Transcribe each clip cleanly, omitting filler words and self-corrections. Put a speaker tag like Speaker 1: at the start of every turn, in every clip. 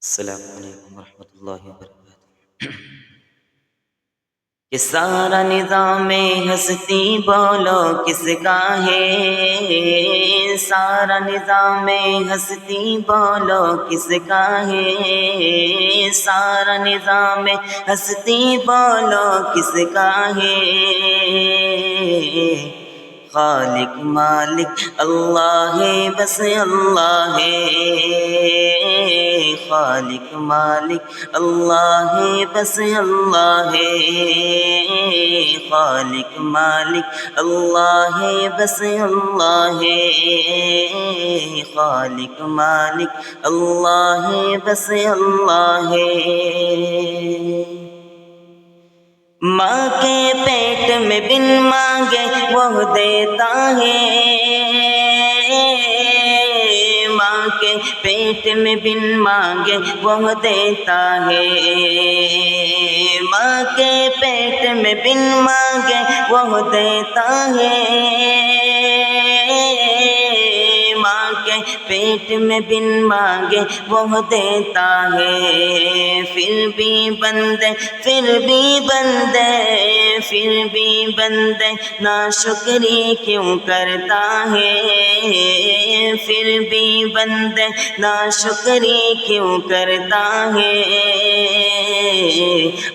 Speaker 1: السلام علیکم ورحمۃ اللہ وبرکاتہ۔ کہ سارا نظام ہستی بولو کس کا ہے، سارا نظام ہستی بولو کس کا ہے، سارا نظام ہستی بولو کس کا ہے۔ خالق مالک اللہ ہے، بس اللہ ہے، خالق مالک اللہ ہے، بس اللہ ہے، خالق مالک اللہ ہے، بس اللہ ہے، خالق مالک اللہ ہے، بس اللہ ہے۔ ماں کے پیٹ میں بن مانگے وہ دیتا ہے، ماں کے پیٹ میں بن مانگے وہ دیتا ہے، ماں کے پیٹ میں بن مانگے وہ دیتا ہے، ماں کے پیٹ میں بن مانگے وہ دیتا ہے۔ پھر بھی بندے پھر بھی بندے ناشکری کیوں کرتا ہے، پھر بھی بندے ناشکری کیوں کرتا ہے۔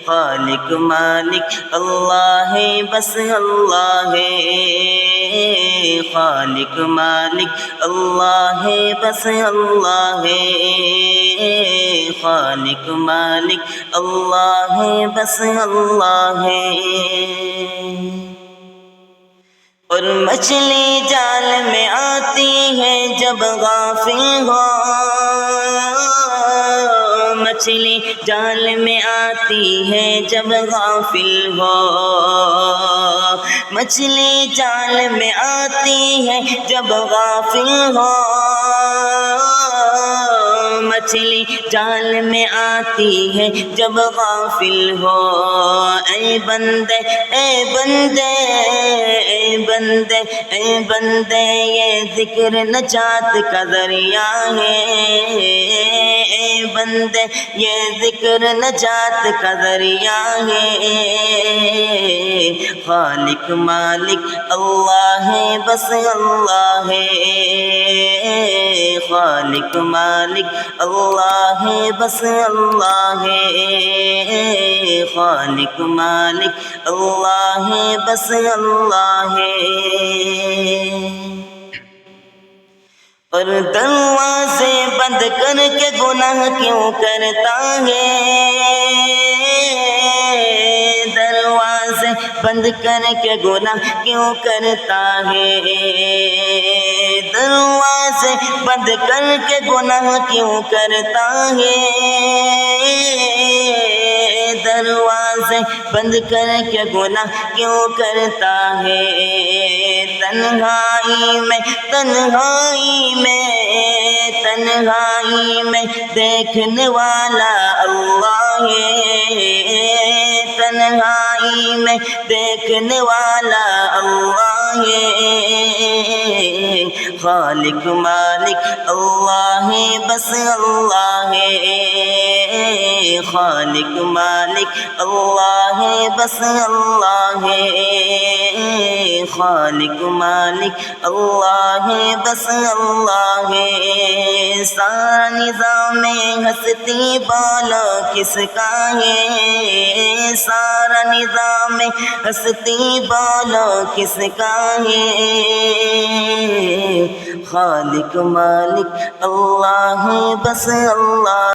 Speaker 1: خالق مالک اللہ ہے، بس اللہ ہے، خالق مالک اللہ ہے، بس اللہ ہے، خالق مالک اللہ ہے، بس اللہ ہے۔ اور مچھلی جال میں آتی ہے جب غافل ہو، مچھلی جال میں آتی ہے جب غافل ہو، مچھلی جال میں آتی ہے جب غافل ہو، مچھلی جال میں آتی ہے جب غافل ہو۔ اے بندے اے بندے اے بندے اے بندے، یہ ذکر نجات کا ذریعہ ہے، اے بندے یہ ذکر نجات کا ذریعہ ہے۔ خالق مالک اللہ ہے، بس اللہ ہے، خالق مالک اللہ ہے، بس اللہ ہے، خالق مالک اللہ ہے، بس اللہ ہے۔ اور دروازے بند کر کے گناہ کیوں کرتا ہے، دروازے بند کر کے گناہ کیوں کرتا ہے، دروازے بند کر کے گناہ کیوں کرتا ہے، دروازے بند کر کے گناہ کیوں کرتا ہے۔ تنہائی میں تنہائی میں تنہائی میں دیکھنے والا اللہ ہے، تنہائی میں دیکھنے والا اللہ ہے۔ خالق مالک اللہ ہے، بس اللہ ہے، خالق مالک اللہ ہے، بس اللہ ہے، خالق مالک اللہ ہے، بس اللہ ہے۔ سارا نظام ہستی بولو کس کا ہے، سارا نظام ہستی بولو کس کا ہے۔ خالق مالک اللہ ہے، بس اللہ